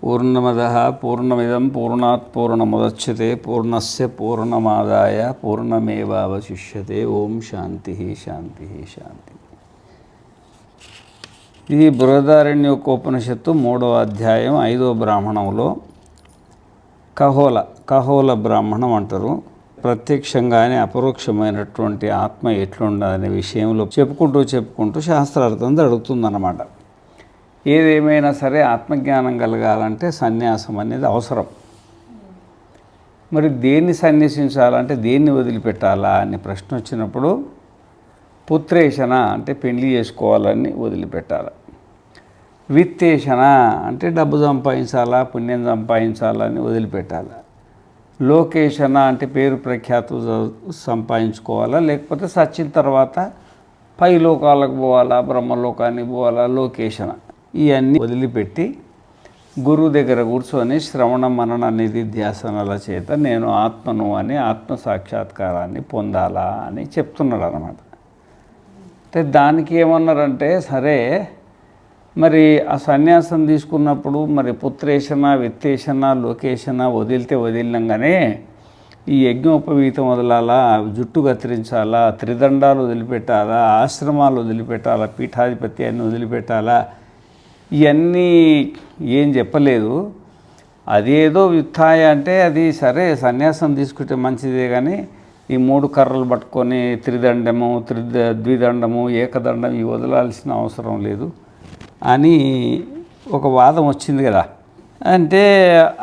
పూర్ణమదః పూర్ణమిదం పూర్ణాత్ పూర్ణముదచ్యతే పూర్ణస్య పూర్ణమాదాయ పూర్ణమేవావశిష్యతే. ఓం శాంతి శాంతి శాంతి. ఇది బృహదారణ్యోపనిషత్తు 3వ అధ్యాయం 5వ బ్రాహ్మణంలో కహోల బ్రాహ్మణం అంటారు. ప్రత్యక్షంగానే అపరోక్షమైనటువంటి ఆత్మ ఎట్లుండదనే విషయంలో చెప్పుకుంటూ శాస్త్రార్థం అడుగుతుందన్నమాట. ఏదేమైనా సరే ఆత్మజ్ఞానం కలగాలంటే సన్యాసం అనేది అవసరం. మరి దేన్ని సన్యసించాలంటే దేన్ని వదిలిపెట్టాలా అని ప్రశ్న వచ్చినప్పుడు పుత్రేషణ అంటే పెళ్లి చేసుకోవాలని వదిలిపెట్టాలి, విత్తేషణ అంటే డబ్బు సంపాదించాలా పుణ్యం సంపాదించాలని వదిలిపెట్టాలి, లోకేషణ అంటే పేరు ప్రఖ్యాతులు సంపాదించుకోవాలా, లేకపోతే సచ్చిన తర్వాత పై లోకాలకు పోవాలా, బ్రహ్మలోకానికి పోవాలా, లోకేషణ ఇవన్నీ వదిలిపెట్టి గురువు దగ్గర కూర్చొని శ్రవణ మనన నిధిధ్యాసనల చేత నేను ఆత్మను అని ఆత్మ సాక్షాత్కారాన్ని పొందాలా అని చెప్తున్నాడు అన్నమాట. అంటే దానికి ఏమన్నారంటే, సరే మరి ఆ సన్యాసం తీసుకున్నప్పుడు మరి పుత్రేషణ విత్తేషణ లోకేషణ వదిలినాగానే ఈ యజ్ఞోపవీతం వదలాలా, జుట్టు కత్తిరించాలా, త్రిదండాలు వదిలిపెట్టాలా, ఆశ్రమాలు వదిలిపెట్టాలా, పీఠాధిపత్యాన్ని వదిలిపెట్టాలా, ఇవన్నీ ఏం చెప్పలేదు. అదేదో విత్తాయ అంటే అది సరే సన్యాసం తీసుకుంటే మంచిదే, కానీ ఈ 3 కర్రలు పట్టుకొని త్రిదండము ద్విదండము ఏకదండం ఇవి వదలాల్సిన అవసరం లేదు అని ఒక వాదం వచ్చింది కదా. అంటే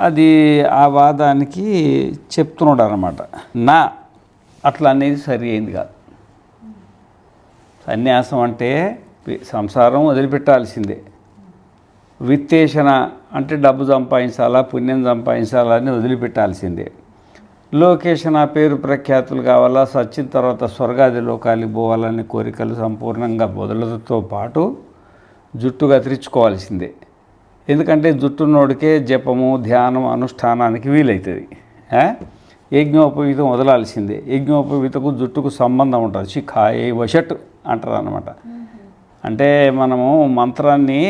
అది ఆ వాదానికి చెప్తున్నాడు అన్నమాట. అట్లా అనేది సరి అయింది కాదు. సన్యాసం అంటే సంసారం వదిలిపెట్టాల్సిందే, విత్తేషణ అంటే డబ్బు సంపాదించాలా పుణ్యం సంపాదించాలా అని వదిలిపెట్టాల్సిందే, లోకేషణ పేరు ప్రఖ్యాతులు కావాలా, సచ్చిన తర్వాత స్వర్గాది లోకాలకు పోవాలని కోరికలు సంపూర్ణంగా వదలతో పాటు జుట్టు కత్తిరించుకోవాల్సిందే. ఎందుకంటే జుట్టునోడికే జపము ధ్యానం అనుష్ఠానానికి వీలవుతుంది. యజ్ఞోపవీతం వదలాల్సిందే. యజ్ఞోపవీతకు జుట్టుకు సంబంధం ఉంటుంది. శిఖాయే వషట్ అంటారు అన్నమాట. అంటే మనము మంత్రాన్ని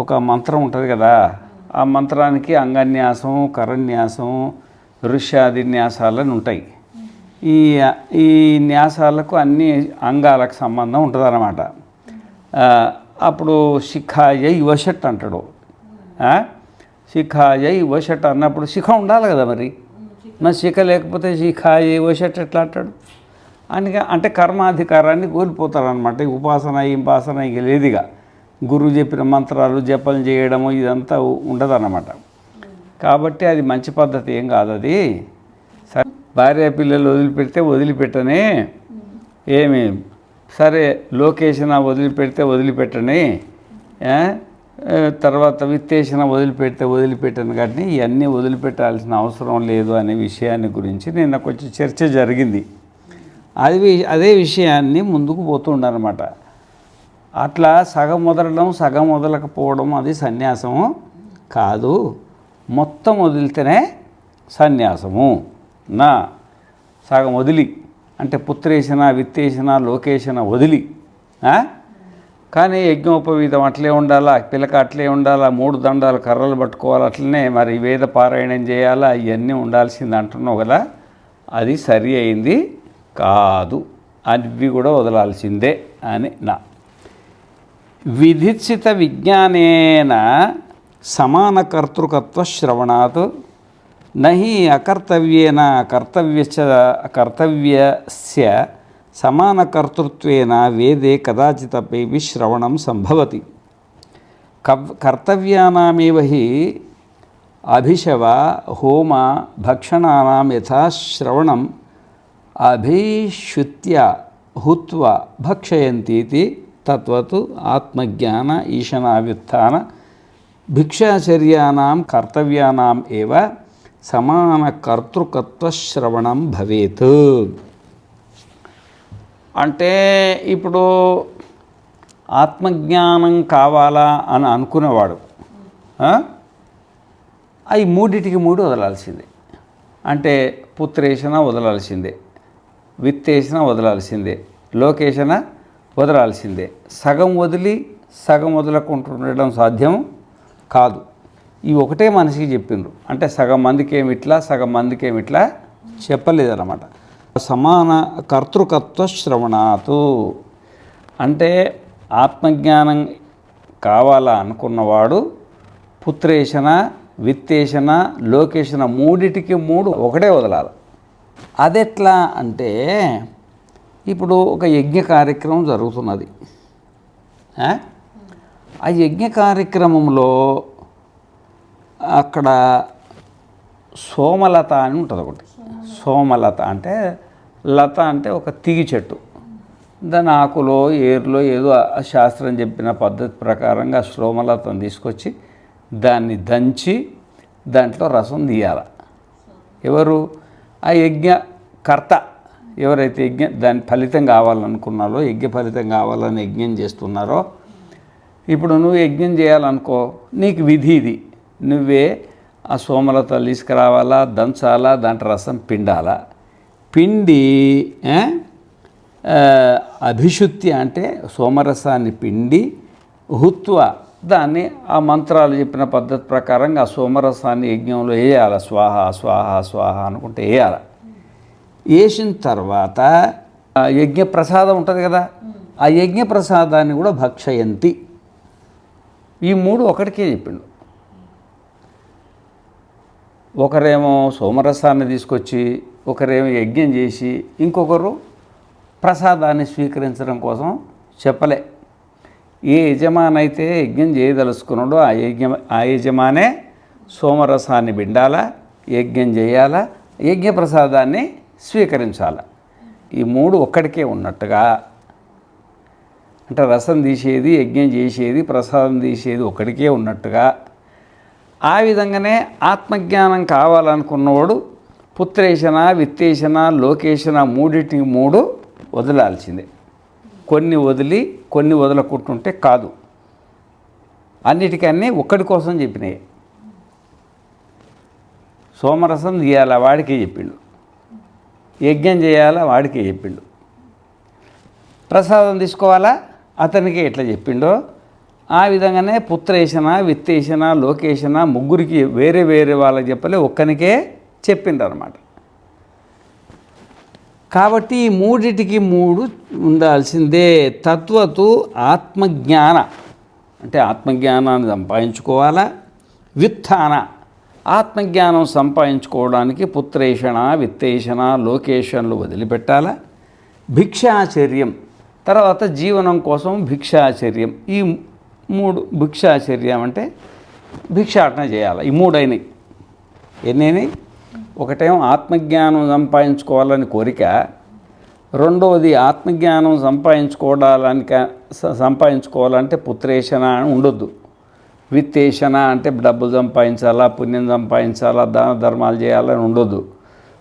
ఒక మంత్రం ఉంటుంది కదా, ఆ మంత్రానికి అంగన్యాసం కరన్యాసం ఋష్యాది న్యాసాలని ఉంటాయి. ఈ న్యాసాలకు అన్ని అంగాలకు సంబంధం ఉంటుంది అన్నమాట. అప్పుడు శిఖాయ యువషట్ అంటాడు. శిఖాయ యువషట్ అన్నప్పుడు శిఖ ఉండాలి కదా, మరి శిఖ లేకపోతే శిఖాయ యువషట్ ఎట్లా అంటాడు అని. అంటే కర్మాధికారాన్ని కోల్పోతారనమాట. ఉపాసన ఇంపాసన ఇక లేదుగా, గురువు చెప్పిన మంత్రాలు జపం చేయడము ఇదంతా ఉండదన్నమాట. కాబట్టి అది మంచి పద్ధతి ఏం కాదు. అది సరే భార్య పిల్లలు వదిలిపెట్టనే ఏమి సరే, లోకేషణ వదిలిపెట్టని, తర్వాత విత్తేషణ వదిలిపెట్టను, కానీ ఇవన్నీ వదిలిపెట్టాల్సిన అవసరం లేదు అనే విషయాన్ని గురించి నిన్న కొంచెం చర్చ జరిగింది. అదే విషయాన్ని ముందుకు పోతుండనమాట. అట్లా సగం వదలడం సగం వదలకపోవడం అది సన్యాసము కాదు. మొత్తం వదిలితేనే సన్యాసము. సగం వదిలి అంటే పుత్రేషణ విత్తేషణ లోకేషణ వదిలి, కానీ యజ్ఞోపవీతం అట్లే ఉండాలా, పిలక అట్లే ఉండాలా, 3 దండాలు కర్రలు పట్టుకోవాలి, అట్లనే మరి వేద పారాయణం చేయాలా, ఇవన్నీ ఉండాల్సింది అంటున్నావు కదా, అది సరి అయింది కాదు. అవి కూడా వదలాల్సిందే అని విధిత్సిత విజ్ఞానేన సమాన కర్తృకత్వ శ్రవణాత్ నహి అకర్తవ్యేన కర్తవ్యస్య సమాన కర్తృత్వేన వేదే కదాచితపి శ్రవణం సంభవతి. కర్తవ్యానామేవ హి అభిషవ హోమ భక్షణానాం యథా శ్రవణం అభిశ్రుత్య హుత్వా భక్షయంతీతి తత్వతు ఆత్మజ్ఞాన ఈశనావ్యుత్థాన భిక్షాచర్యానాం కర్తవ్యానాం ఏవ సమాన కర్తృకత్వ శ్రవణం భవేత్. అంటే ఇప్పుడు ఆత్మజ్ఞానం కావాలా అని అనుకునేవాడు అవి 3టికి 3 వదలాల్సిందే. అంటే పుత్రేషణ వదలాల్సిందే, విత్తేషణ వదలాల్సిందే, లోకేషణ వదలాల్సిందే. సగం వదిలి సగం వదలకుంటుండడం సాధ్యం కాదు. ఈ ఒకటే మనిషికి చెప్పిండ్రు. అంటే సగం మందికి ఏమిట్లా, సగం మందికి ఏమిట్లా చెప్పలేదన్నమాట. సమాన కర్తృకత్వ శ్రవణాతు అంటే ఆత్మజ్ఞానం కావాలా అనుకున్నవాడు పుత్రేషణ, విత్తేషణ, లోకేషణ మూడిటికి మూడు ఒకటే వదలాలి. అదెట్లా అంటే ఇప్పుడు ఒక యజ్ఞ కార్యక్రమం జరుగుతున్నది. ఆ యజ్ఞ కార్యక్రమంలో అక్కడ సోమలత అని ఉంటుంది ఒకటి. సోమలత అంటే లత అంటే ఒక తిగి చెట్టు. దాని ఆకులో ఏరులో ఏదో శాస్త్రం చెప్పిన పద్ధతి ప్రకారంగా సోమలతను తీసుకొచ్చి దాన్ని దంచి దాంట్లో రసం తీయాలి. ఎవరు? ఆ యజ్ఞకర్త ఎవరైతే దాని ఫలితం కావాలనుకున్నారో, యజ్ఞ ఫలితం కావాలని యజ్ఞం చేస్తున్నారో, ఇప్పుడు నువ్వు యజ్ఞం చేయాలనుకో, నీకు విధి ఇది. నువ్వే ఆ సోమలత తీసుకురావాలా, దంచాలా, దాంట్లో రసం పిండాలా. పిండి అభిశుద్ధి అంటే సోమరసాన్ని పిండి హుత్వ దాన్ని ఆ మంత్రాలు చెప్పిన పద్ధతి ప్రకారంగా ఆ సోమరసాన్ని యజ్ఞంలో వేయాలి. స్వాహ స్వాహ స్వాహ అనుకుంటే వేయాలి. వేసిన తర్వాత యజ్ఞ ప్రసాదం ఉంటుంది కదా, ఆ యజ్ఞ ప్రసాదాన్ని కూడా భక్షయంతి. ఈ మూడు ఒకటికే చెప్పిండు. ఒకరేమో సోమరసాన్ని తీసుకొచ్చి, ఒకరేమో యజ్ఞం చేసి, ఇంకొకరు ప్రసాదాన్ని స్వీకరించడం కోసం చెప్పలే. ఏ యజమానైతే యజ్ఞం చేయదలుచుకున్నాడో ఆ యజమానే సోమరసాన్ని పిండాలా, యజ్ఞం చేయాలా, యజ్ఞ ప్రసాదాన్ని స్వీకరించాలి. ఈ మూడు ఒక్కడికే ఉన్నట్టుగా అంటే రసం తీసేది, యజ్ఞం చేసేది, ప్రసాదం తీసేది ఒక్కడికే ఉన్నట్టుగా ఆ విధంగానే ఆత్మజ్ఞానం కావాలనుకున్నవాడు పుత్రేషణ, విత్తేషణ, లోకేషణ మూడింటికి మూడు వదలాల్సిందే. కొన్ని వదిలి కొన్ని వదలకుంటుంటే కాదు. అన్నిటికన్నీ ఒక్కడి కోసం చెప్పినాయి. సోమరసం తీయాలా వాడికే చెప్పిండు, యజ్ఞం చేయాలా వాడికే చెప్పిండు, ప్రసాదం తీసుకోవాలా అతనికే ఎట్లా చెప్పిండో ఆ విధంగానే పుత్రేషణ, విత్తేషణ, లోకేషణ ముగ్గురికి వేరే వేరే వాళ్ళకి చెప్పలే, ఒక్కనికే చెప్పిండ్రు అన్నమాట. కాబట్టి ఈ మూడిటికి మూడు ఉండాల్సిందే. తత్వతు ఆత్మజ్ఞాన అంటే ఆత్మజ్ఞానాన్ని సంపాదించుకోవాలా, విత్థాన ఆత్మజ్ఞానం సంపాదించుకోవడానికి పుత్రేషణ, విత్తేషణ, లోకేషణలు వదిలిపెట్టాలా, భిక్షాచర్యం తర్వాత జీవనం కోసం భిక్షాచర్యం. ఈ మూడు భిక్షాచర్యం అంటే భిక్షాటన చేయాలి. ఈ మూడైనవి ఎన్నైనాయి? ఒకటేమో ఆత్మజ్ఞానం సంపాదించుకోవాలని కోరిక, రెండవది ఆత్మజ్ఞానం సంపాదించుకోవాలంటే పుత్రేషణ అని ఉండొద్దు, విత్తేషణ అంటే డబ్బులు సంపాదించాలా, పుణ్యం సంపాదించాలా, దాన ధర్మాలు చేయాలని ఉండొద్దు,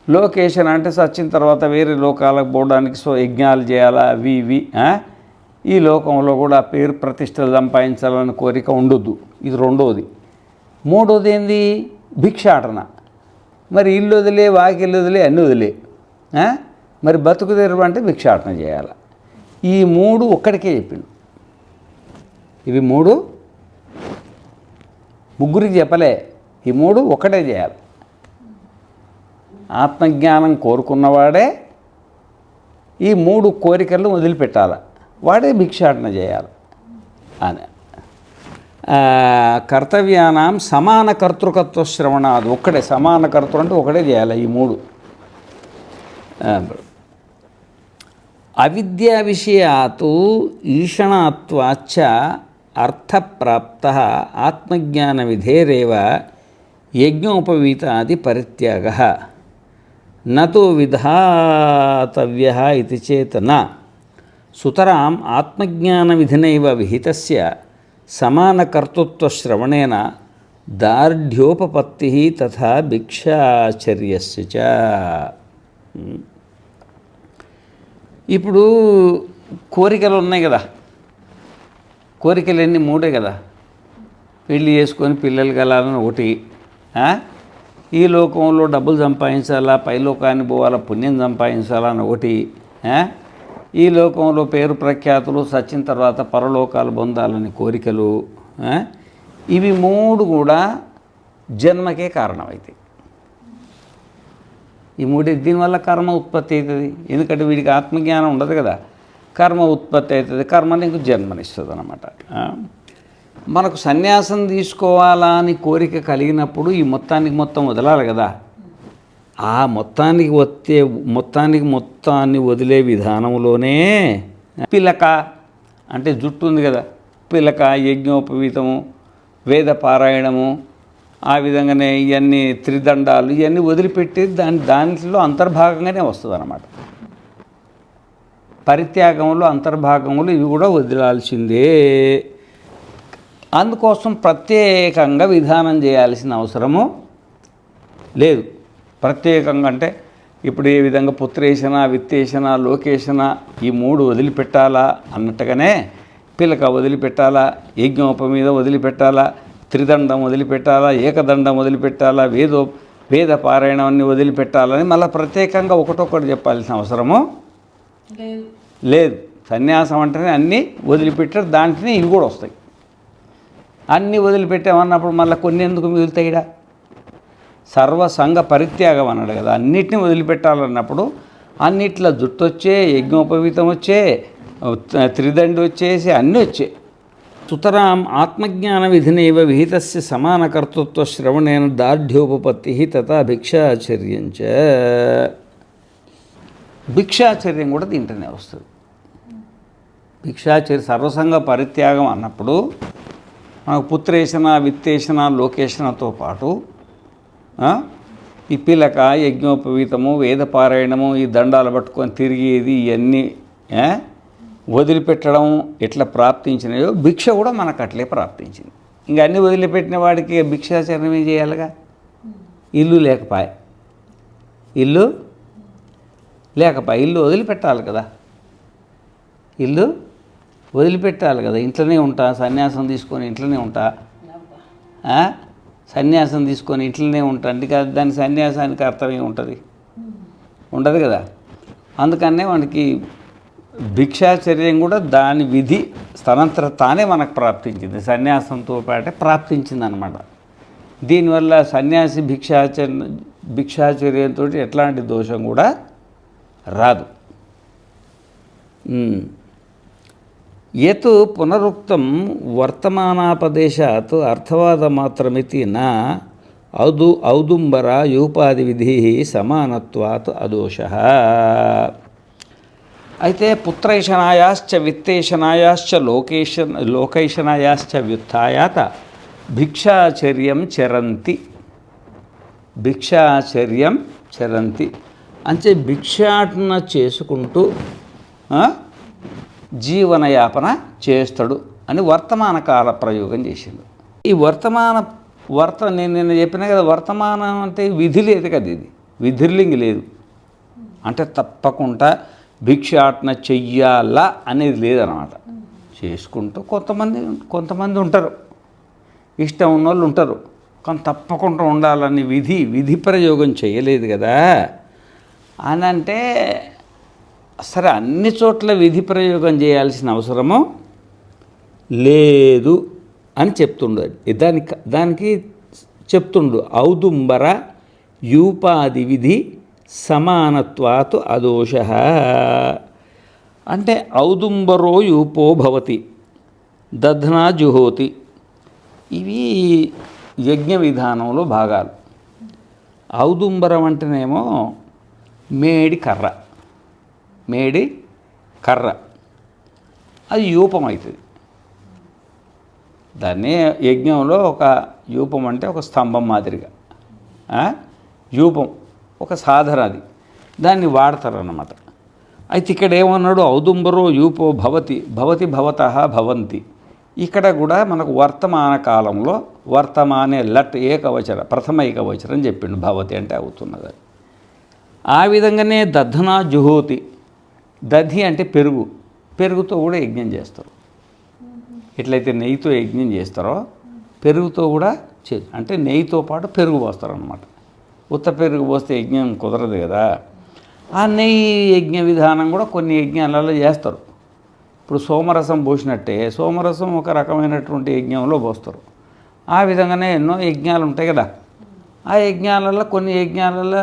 లోకేషణ అంటే సచ్చిన తర్వాత వేరే లోకాలకు పోవడానికి యజ్ఞాలు చేయాలా, అవి ఇవి ఈ లోకంలో కూడా పేరు ప్రతిష్టలు సంపాదించాలని కోరిక ఉండొద్దు. ఇది రెండవది. మూడవది ఏంది? భిక్షాటన. మరి ఇల్లు వదిలే, వాకిల్లు వదిలే, అన్నీ వదిలే మరి బతుకు తెరువు అంటే భిక్షాటన చేయాలి. ఈ మూడు ఒక్కడికే చెప్పిండు. ఇవి మూడు ముగ్గురికి చెప్పలే, ఈ మూడు ఒక్కటే చేయాలి. ఆత్మజ్ఞానం కోరుకున్నవాడే ఈ మూడు కోరికలను వదిలిపెట్టాలి, వాడే భిక్షాటన చేయాలి అని. కర్తవ్యానాం సమాన కర్తృకత్వ శ్రవణాది ఒక్కడే. సమాన కర్తృ అంటే ఒకటే చేయాలి ఈ మూడు. అవిద్యా విషయాత్ ఈషణత్వాచ్చ అర్థప్రాప్త ఆత్మజ్ఞాన విధేరేవ యజ్ఞోపవీతాది పరిత్యాగ నతో విధాతవ్య ఇది చేత్ న సుతరాం ఆత్మజ్ఞాన విధినైవ విహితస్య సమానకర్తృత్వ శ్రవణేన దార్ఢ్యోపపత్తి తథా భిక్షాచర్యస్య చ. ఇప్పుడు కోరికలు ఉన్నాయి కదా, కోరికలు ఎన్ని? మూడే కదా. పెళ్ళి చేసుకొని పిల్లలు కలాలని ఒకటి, ఈ లోకంలో డబ్బులు సంపాదించాలా, పై లోకాన్ని పోవాలా, పుణ్యం సంపాదించాలని ఒకటి, ఈ లోకంలో పేరు ప్రఖ్యాతులు సచ్చిన తర్వాత పరలోకాలు పొందాలని కోరికలు. ఇవి మూడు కూడా జన్మకే కారణమవుతాయి. ఈ దీనివల్ల కర్మ ఉత్పత్తి అవుతుంది. ఎందుకంటే వీడికి ఆత్మజ్ఞానం ఉండదు కదా, కర్మ ఉత్పత్తి అవుతుంది, కర్మ నీకు జన్మనిస్తుంది అన్నమాట. మనకు సన్యాసం తీసుకోవాలా అని కోరిక కలిగినప్పుడు ఈ మొత్తం వదలాలి కదా. ఆ మొత్తాన్ని వదిలే విధానంలోనే పిలక అంటే జుట్టు ఉంది కదా, పిలక, యజ్ఞోపవీతము, వేద పారాయణము, ఆ విధంగానే ఇవన్నీ త్రిదండాలు ఇవన్నీ వదిలిపెట్టి దాంట్లో అంతర్భాగంగానే వస్తుంది అన్నమాట. పరిత్యాగంలో అంతర్భాగంలో ఇవి కూడా వదిలాల్సిందే. అందుకోసం ప్రత్యేకంగా విధానం చేయాల్సిన అవసరము లేదు. ప్రత్యేకంగా అంటే ఇప్పుడు ఏ విధంగా పుత్రేషణ, విత్తేషణ, లోకేషణ ఈ 3 వదిలిపెట్టాలా అన్నట్టుగానే పిలక వదిలిపెట్టాలా, యజ్ఞోపమీద వదిలిపెట్టాలా, త్రిదండం వదిలిపెట్టాలా, ఏకదండం వదిలిపెట్టాలా, వేద పారాయణాన్ని వదిలిపెట్టాలని మళ్ళీ ప్రత్యేకంగా ఒకటొకటి చెప్పాల్సిన అవసరము లేదు. సన్యాసం అంటేనే అన్నీ వదిలిపెట్టారు, దాంట్లోనే ఇవి కూడా వస్తాయి. అన్నీ వదిలిపెట్టామన్నప్పుడు మళ్ళీ కొన్ని ఎందుకు మిగులుతాయిడా? సర్వసంగ పరిత్యాగం అన్నాడు కదా, అన్నిటిని వదిలిపెట్టాలన్నప్పుడు అన్నిట్లో జుట్టు వచ్చే, యజ్ఞోపవీతం వచ్చే, త్రిదండి వచ్చేసి అన్నీ వచ్చాయి. సుతరాం ఆత్మజ్ఞాన విధినైవ విహితస్య సమానకర్తృత్వ శ్రవణేన దార్ఢ్యోపపత్తి తథా భిక్షాచర్యంచ. భిక్షాచర్యం కూడా దీంట్లోనే వస్తుంది. సర్వసంగ పరిత్యాగం అన్నప్పుడు మనకు పుత్రేషణ, విత్తేషణ, లోకేషణతో పాటు ఈ పిలక, యజ్ఞోపవీతము, వేదపారాయణము, ఈ దండాలు పట్టుకొని తిరిగేది ఇవన్నీ వదిలిపెట్టడం ఎట్లా ప్రాప్తించినాయో భిక్ష కూడా మనకు అట్లే ప్రాప్తించింది. ఇంకా అన్నీ వదిలిపెట్టిన వాడికి భిక్షాచరణం ఏం చేయాలిగా? ఇల్లు లేకపాయ ఇల్లు వదిలిపెట్టాలి కదా, ఇంట్లోనే ఉంటా, సన్యాసం తీసుకొని ఇంట్లోనే ఉంటా, అంటే దాని సన్యాసానికి అర్థమే ఉంటుంది? ఉండదు కదా. అందుకనే మనకి భిక్షాచర్యం కూడా దాని విధి స్థానంతర తానే మనకు ప్రాప్తించింది, సన్యాసంతో పాటే ప్రాప్తించింది అన్నమాట. దీనివల్ల సన్యాసి భిక్షాచర్యంతో ఎట్లాంటి దోషం కూడా రాదు. యత్ పునరుక్తం వర్తమానాపదేశాత్ అర్థవాదమాత్రమితి నా ఔదుంబర యూపాది విధి సమానత్వాత్ అదోషః. అయితే పుత్రైషణాయాశ్చ విత్తేషణాయాశ్చ లోకైషణాయాశ్చ వ్యుత్థాయాత భిక్షాచర్యం చరంతి అంటే భిక్షాటన చేసుకుంటూ జీవనయాపన చేస్తాడు అని వర్తమాన కాల ప్రయోగం చేసిండు. ఈ నేను నిన్న చెప్పినా కదా, వర్తమానం అంటే విధి లేదు కదా, ఇది విధిర్లింగి లేదు అంటే తప్పకుండా భిక్షాటన చెయ్యాలా అనేది లేదన్నమాట. చేసుకుంటూ కొంతమంది ఉంటారు, ఇష్టం ఉన్నోళ్ళు ఉంటారు, కానీ తప్పకుండా ఉండాలని విధి ప్రయోగం చేయలేదు కదా అని అంటే, సరే అన్ని చోట్ల విధి ప్రయోగం చేయాల్సిన అవసరము లేదు అని చెప్తుండు. దానికి చెప్తుండు ఔదుంబర యూపాది విధి సమానత్వాత్ అదోషః. అంటే ఔదుంబరో యూపో భవతి, దధ్నా జుహోతి, ఇవి యజ్ఞ విధానంలో భాగాలు. ఔదుంబరం అంటేనేమో మేడి కర్ర అది యూపం అవుతుంది. దాన్ని యజ్ఞంలో ఒక యూపం అంటే ఒక స్తంభం మాదిరిగా, యూపం ఒక సాధన, దాన్ని వాడతారు అన్నమాట. అయితే ఇక్కడ ఏమన్నాడు, ఔదుంబరో యూపో భవతి భవతః భవంతి. ఇక్కడ కూడా మనకు వర్తమాన కాలంలో వర్తమానే లట్ ఏకవచన ప్రథమ ఏకవచనం చెప్పిండు, భవతి అంటే అవుతున్నది. ఆ విధంగానే దధ్నా జుహోతి, దధి అంటే పెరుగుతో కూడా యజ్ఞం చేస్తారు. ఎట్లయితే నెయ్యితో యజ్ఞం చేస్తారో పెరుగుతో కూడా అంటే నెయ్యితో పాటు పెరుగు పోస్తారు అన్నమాట. ఉత్త పెరుగు పోస్తే యజ్ఞం కుదరదు కదా. ఆ నెయ్యి యజ్ఞ విధానం కూడా కొన్ని యజ్ఞాలలో చేస్తారు. ఇప్పుడు సోమరసం పోసినట్టే సోమరసం ఒక రకమైనటువంటి యజ్ఞంలో పోస్తారు. ఆ విధంగానే ఎన్నో యజ్ఞాలు ఉంటాయి కదా. ఆ యజ్ఞాలలో కొన్ని యజ్ఞాలలో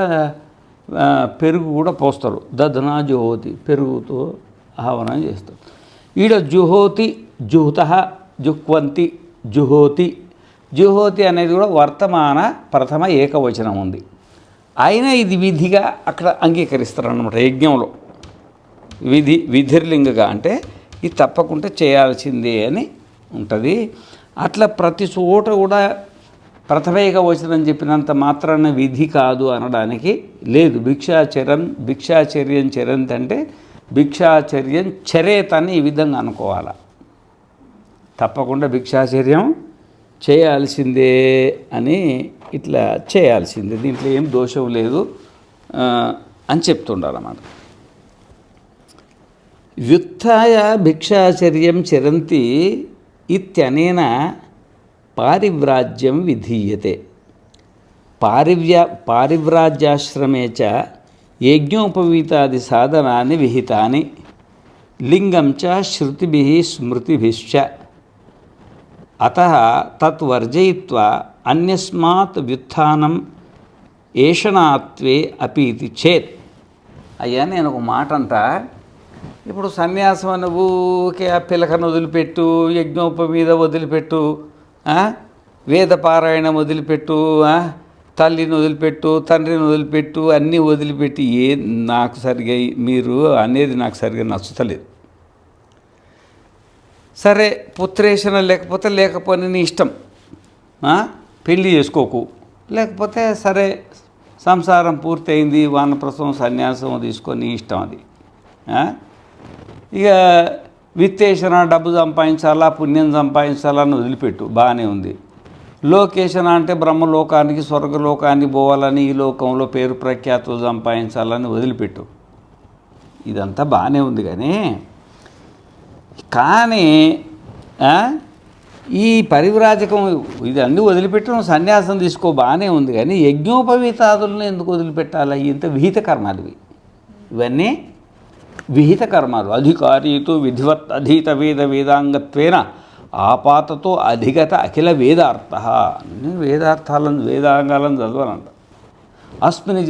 పెరుగు కూడా పోస్తారు. దధనా జుహోతి, పెరుగుతో ఆహ్వానం చేస్తారు. ఈడ జుహోతి, జుహుత, జుహ్వంతి, జుహోతి. జుహోతి అనేది కూడా వర్తమాన ప్రథమ ఏకవచనం ఉంది. అయినా ఇది విధిగా అక్కడ అంగీకరిస్తారన్నమాట యజ్ఞంలో. విధిర్లింగగా అంటే ఇది తప్పకుండా చేయాల్సిందే అని ఉంటుంది. అట్లా ప్రతి చోట కూడా ప్రథమ ఏకవచనం చెప్పినంత మాత్రాన విధి కాదు అనడానికి లేదు. భిక్షాచర్యం చరంత్ అంటే భిక్షాచర్యం చరేత్ అని ఈ విధంగా అనుకోవాలి. తప్పకుండా భిక్షాచర్యం చేయాల్సిందే అని ఇట్లా చేయాల్సిందే, దీంట్లో ఏం దోషం లేదు అని చెప్తుండాలన్నమాట. వ్యుత్థాయ భిక్షాచర్యం చరంతి ఇత్యనేన పారివ్రాజ్యం విధీయతే. పారివ్రాజ్యాశ్రమే చ యజ్ఞోపవీతాది సాధనాన్ని విహితాని లింగం చ శృతిభిః స్మృతిభిశ్చ. అతః తత్వర్జయిత్వా అన్యస్మాత్ వ్యుత్థానం ఏషణాత్వే అపీతి చేత్. అయ్యా నేను ఒక మాట అంటా, ఇప్పుడు సన్యాసం అని ఊరికే ఆ పిలకను వదిలిపెట్టు, యజ్ఞోపవీత వదిలిపెట్టు, వేదపారాయణం వదిలిపెట్టు, తల్లిని వదిలిపెట్టు, తండ్రిని వదిలిపెట్టు, అన్నీ వదిలిపెట్టి నాకు సరిగా మీరు అనేది నాకు సరిగా నచ్చుతలేదు. సరే పుత్రేషణ లేకపోతే నీ ఇష్టం, పెళ్ళి చేసుకోకు, లేకపోతే సరే సంసారం పూర్తయింది, వానప్రసవం సన్యాసం తీసుకొని ఇష్టం అది. ఇక విత్తేషణ డబ్బు సంపాదించాలా, పుణ్యం సంపాదించాలని వదిలిపెట్టు, బాగానే ఉంది. లోకేషణ అంటే బ్రహ్మలోకానికి స్వర్గలోకానికి పోవాలని, ఈ లోకంలో పేరు ప్రఖ్యాతులు సంపాదించాలని వదిలిపెట్టు, ఇదంతా బాగానే ఉంది. కానీ ఈ పరివ్రాజకం ఇది అన్నీ వదిలిపెట్టడం సన్యాసం తీసుకో బాగానే ఉంది, కానీ యజ్ఞోపవీతాదులను ఎందుకు వదిలిపెట్టాలి? ఇంత విహిత కర్మాలు ఇవన్నీ విహిత కర్మాలు. అధికారీతో విధివత్ అధీత వేదాంగత్వేన ఆపాతతో అధిగత అఖిల వేదార్థ. అన్ని వేదాంగాలను చదవాలంట. అస్మిన్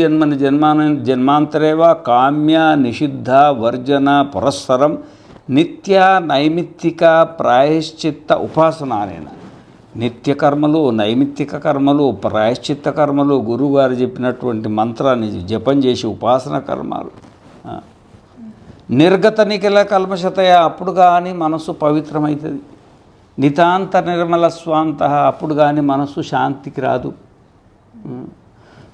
జన్మాంతరేవా కామ్య నిషిద్ధ వర్జన పురస్సరం నిత్య నైమిత్తిక ప్రాయశ్చిత్త ఉపాసనానేన. నిత్యకర్మలు, నైమిత్తిక కర్మలు, ప్రాయశ్చిత్త కర్మలు, గురువుగారు చెప్పినటువంటి మంత్రాన్ని జపం చేసి ఉపాసన కర్మాలు. నిర్గత నిఖిల కల్మషతయ, అప్పుడు కానీ మనస్సు పవిత్రమవుతుంది. నితాంత నిర్మల స్వాంత, అప్పుడు కానీ మనస్సు శాంతికి రాదు.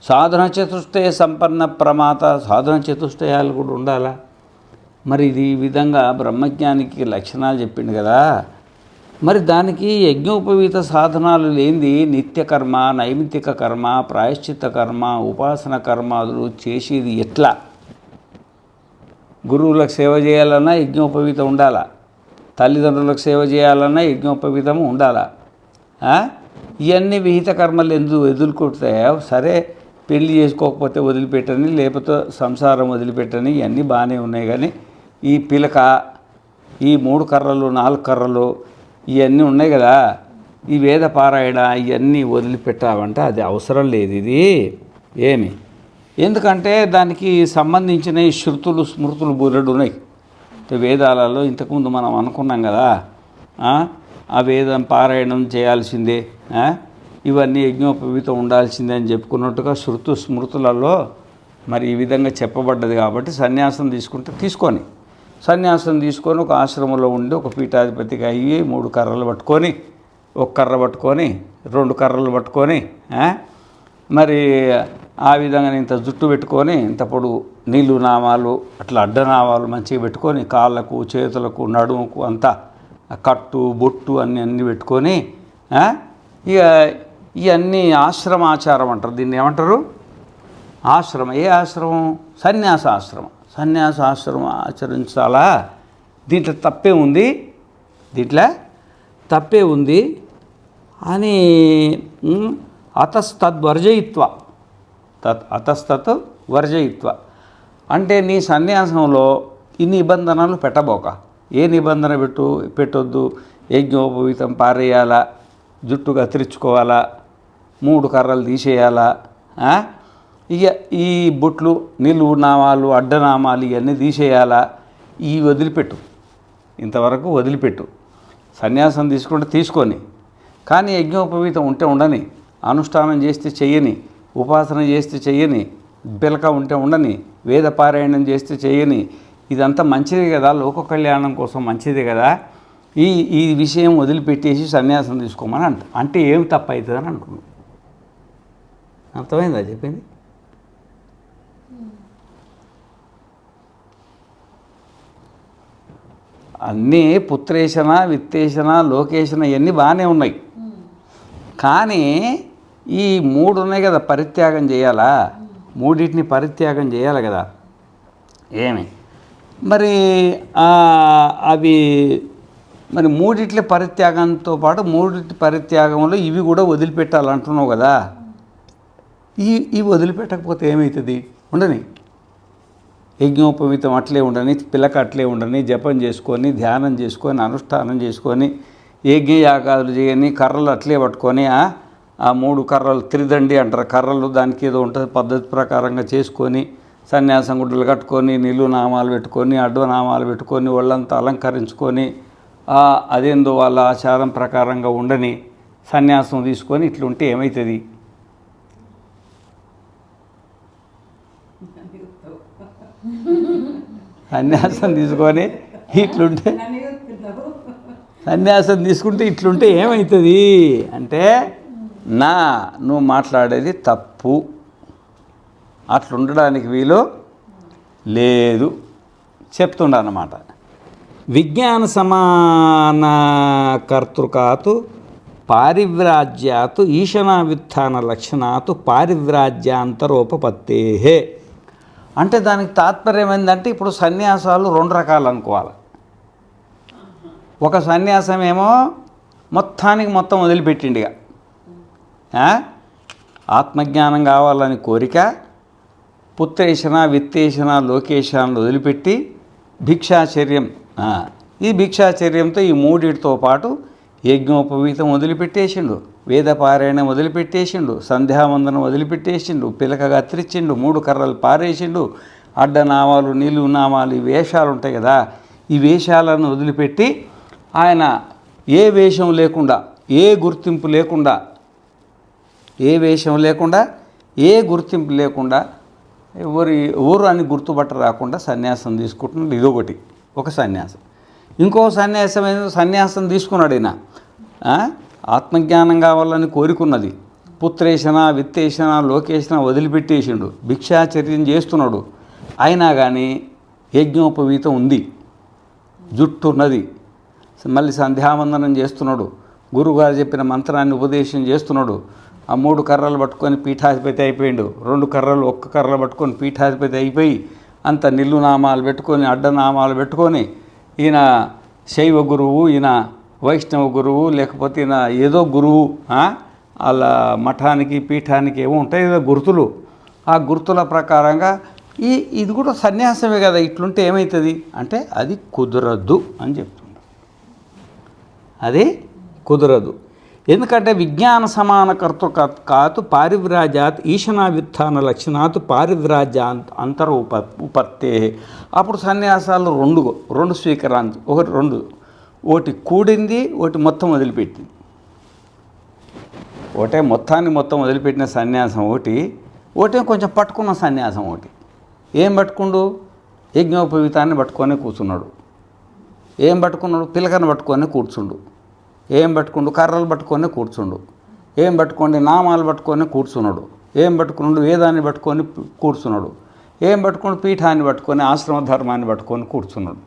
సాధన చతుష్టయ సంపన్న ప్రమాత, సాధన చతుష్టయాలు కూడా ఉండాలా. మరి ఇది ఈ విధంగా బ్రహ్మజ్ఞానికి లక్షణాలు చెప్పిండు కదా, మరి దానికి యజ్ఞోపవీత సాధనాలు లేనిది నిత్యకర్మ, నైమిత్తిక కర్మ, ప్రాయశ్చిత్త కర్మ, ఉపాసన కర్మాదులు చేసేది ఎట్లా? గురువులకు సేవ చేయాలన్నా యజ్ఞోపవీతం ఉండాలా, తల్లిదండ్రులకు సేవ చేయాలన్నా యజ్ఞోపవీతము ఉండాలా. ఇవన్నీ విహిత కర్మలు ఎందుకు ఎదుర్కొంటాయో? సరే పెళ్లి చేసుకోకపోతే వదిలిపెట్టని, లేకపోతే సంసారం వదిలిపెట్టని, ఇవన్నీ బాగానే ఉన్నాయి. కానీ ఈ పిలక, ఈ 3 కర్రలు 4 కర్రలు ఇవన్నీ ఉన్నాయి కదా, ఈ వేద పారాయణ ఇవన్నీ వదిలిపెట్టావంటే అది అవసరం లేదు. ఇది ఏమి, ఎందుకంటే దానికి సంబంధించిన ఈ శృతులు స్మృతులు బుర్రెడు ఉన్నాయి వేదాలలో. ఇంతకుముందు మనం అనుకున్నాం కదా, ఆ వేదం పారాయణం చేయాల్సిందే, ఇవన్నీ యజ్ఞోపవీతం ఉండాల్సిందే అని చెప్పుకున్నట్టుగా శృతు స్మృతులలో మరి ఈ విధంగా చెప్పబడ్డది. కాబట్టి సన్యాసం తీసుకొని సన్యాసం తీసుకొని ఒక ఆశ్రమంలో ఉండి ఒక పీఠాధిపతిగా అయ్యి 3 కర్రలు పట్టుకొని, 1 కర్ర పట్టుకొని, 2 కర్రలు పట్టుకొని, మరి ఆ విధంగా ఇంత జుట్టు పెట్టుకొని, ఇంత పొడుగు నీళ్ళు నామాలు అట్లా అడ్డనామాలు మంచిగా పెట్టుకొని, కాళ్ళకు చేతులకు నడుముకు అంతా కట్టు బొట్టు అన్నీ పెట్టుకొని, ఇక ఇవన్నీ ఆశ్రమాచారం అంటారు. దీన్ని ఏమంటారు? ఆశ్రమం. ఏ ఆశ్రమం? సన్యాసాశ్రమం. సన్యాసాశ్రమం ఆచరించాలా? దీంట్లో తప్పే ఉంది అని అతస్తత్ వర్జయిత్వ అంటే నీ సన్యాసంలో ఈ నిబంధనలు పెట్టబోక. ఏ నిబంధన పెట్టొద్దు? యజ్ఞోపవీతం పారేయాలా, జుట్టు కత్తిరించుకోవాలా, 3 కర్రలు తీసేయాలా, ఇక ఈ బొట్లు, నిలువు నామాలు, అడ్డనామాలు ఇవన్నీ తీసేయాలా. ఈ వదిలిపెట్టు, ఇంతవరకు వదిలిపెట్టు. సన్యాసం తీసుకుంటే తీసుకొని, కానీ యజ్ఞోపవీతం ఉంటే ఉండని, అనుష్ఠానం చేస్తే చెయ్యని, ఉపాసన చేస్తే చెయ్యని, పిలక ఉంటే ఉండని, వేద పారాయణం చేస్తే చెయ్యని. ఇదంతా మంచిదే కదా, లోక కళ్యాణం కోసం మంచిదే కదా. ఈ విషయం వదిలిపెట్టేసి సన్యాసం తీసుకోమని అంటే ఏం తప్పు అవుతుందని అంటున్నాను. అర్థమైందా చెప్పింది? అన్నీ పుత్రేషణ, విత్తేషణ, లోకేషణ ఇవన్నీ బాగానే ఉన్నాయి. కానీ ఈ 3 ఉన్నాయి కదా, పరిత్యాగం చేయాలా, 3టిని పరిత్యాగం చేయాలి కదా. ఏమి మరి అవి మరి 3 పరిత్యాగంతో పాటు 3 పరిత్యాగంలో ఇవి కూడా వదిలిపెట్టాలంటున్నావు కదా. ఇవి వదిలిపెట్టకపోతే ఏమవుతుంది? ఉండని, యజ్ఞోపవీతం అట్లే ఉండని, పిల్లక అట్లే ఉండని, జపం చేసుకొని, ధ్యానం చేసుకొని, అనుష్ఠానం చేసుకొని, యజ్ఞయాగాదులు చేయని, కర్రలు అట్లే పట్టుకొని, ఆ 3 కర్రలు త్రిదండి అంటారు కర్రలు, దానికి ఏదో ఉంటుంది పద్ధతి ప్రకారంగా చేసుకొని, సన్యాసం గుడ్డలు కట్టుకొని, నిలువు నామాలు పెట్టుకొని, అడ్డనామాలు పెట్టుకొని, వాళ్ళంతా అలంకరించుకొని, అదేందో వాళ్ళ ఆచారం ప్రకారంగా ఉండని సన్యాసం తీసుకొని ఇట్లుంటే ఏమవుతుంది? సన్యాసం తీసుకొని ఇట్లుంటే, సన్యాసం తీసుకుంటే ఇట్లుంటే ఏమవుతుంది అంటే, నువ్వు మాట్లాడేది తప్పు, అట్లుండడానికి వీలు లేదు చెప్తుండన్నమాట. విజ్ఞాన సమాన కర్తృకాతు పారివ్రాజ్యాతు ఈశనావ్యుత్థాన లక్షణాతు పారివ్రాజ్యాంతరోపపత్తే. అంటే దానికి తాత్పర్యం ఏంటంటే, ఇప్పుడు సన్యాసాలు 2 రకాలు అనుకోవాలి. ఒక సన్యాసం ఏమో మొత్తానికి మొత్తం వదిలిపెట్టిండిగా, ఆత్మజ్ఞానం కావాలని కోరిక, పుత్రేషణ, విత్తేషణ, లోకేషణలు వదిలిపెట్టి భిక్షాచర్యం, ఈ భిక్షాచర్యంతో ఈ 3టితో పాటు యజ్ఞోపవీతం వదిలిపెట్టేసిండు, వేదపారాయణం వదిలిపెట్టేసిండు, సంధ్యావందనం వదిలిపెట్టేసిండు, పిలక కత్తిరించిండు, 3 కర్రలు పారేసిండు, అడ్డనామాలు, నిలువు నామాలు, ఈ వేషాలు ఉంటాయి కదా, ఈ వేషాలను వదిలిపెట్టి ఆయన ఏ వేషం లేకుండా, ఏ గుర్తింపు లేకుండా, ఏ వేషం లేకుండా, ఏ గుర్తింపు లేకుండా, ఎవరు అని గుర్తుపట్ట రాకుండా సన్యాసం తీసుకుంటున్నాడు. ఇదొకటి, ఒక సన్యాసం. ఇంకో సన్యాసం సన్యాసం తీసుకున్నాడు ఈయన, ఆత్మజ్ఞానం కావాలని కోరుకున్నది, పుత్రేషణ, విత్తేషణ, లోకేషణ వదిలిపెట్టేసిండు, భిక్షాచర్యం చేస్తున్నాడు. అయినా కానీ యజ్ఞోపవీతం ఉంది, జుట్టు ఉన్నది, మళ్ళీ సంధ్యావందనం చేస్తున్నాడు, గురువుగారు చెప్పిన మంత్రాన్ని ఉపదేశం చేస్తున్నాడు. ఆ 3 కర్రలు పట్టుకొని పీఠాధిపతి అయిపోయిండు, 2 కర్రలు 1 కర్రలు పట్టుకొని పీఠాధిపతి అయిపోయి, అంత నిల్లు నామాలు పెట్టుకొని, అడ్డనామాలు పెట్టుకొని, ఈయన శైవ గురువు, ఈయన వైష్ణవ గురువు, లేకపోతే ఈయన ఏదో గురువు, అలా మఠానికి పీఠానికి ఏమో ఉంటాయి ఏదో గుర్తులు, ఆ గుర్తుల ప్రకారంగా ఇది కూడా సన్యాసమే కదా. ఇట్లుంటే ఏమవుతుంది అంటే అది కుదరదు అని చెప్తున్నారు. అది కుదరదు. ఎందుకంటే విజ్ఞాన సమాన కర్తృకాతు పారివ్రాజాత్ ఈశనావ్యుత్థాన లక్షణాత్ పారివ్రాజ్య ఉపత్తే. అప్పుడు సన్యాసాలు 2 స్వీకరాంతి, ఒకటి కూడింది, ఒకటి మొత్తం వదిలిపెట్టింది. ఒకటే మొత్తాన్ని మొత్తం వదిలిపెట్టిన సన్యాసం ఒకటి కొంచెం పట్టుకున్న సన్యాసం ఒకటి. ఏం పట్టుకుండు? యజ్ఞోపవీతాన్ని పట్టుకొని కూర్చున్నాడు. ఏం పట్టుకున్నాడు? పిలకను పట్టుకొని కూర్చుండు. ఏం పట్టుకుండు? కర్రలు పట్టుకొని కూర్చుండు. ఏం పట్టుకోండి? నామాలు పట్టుకొని కూర్చున్నాడు. ఏం పట్టుకున్నాడు? వేదాన్ని పట్టుకొని కూర్చున్నాడు. ఏం పట్టుకుని? పీఠాన్ని పట్టుకొని, ఆశ్రమ ధర్మాన్ని పట్టుకొని కూర్చున్నాడు.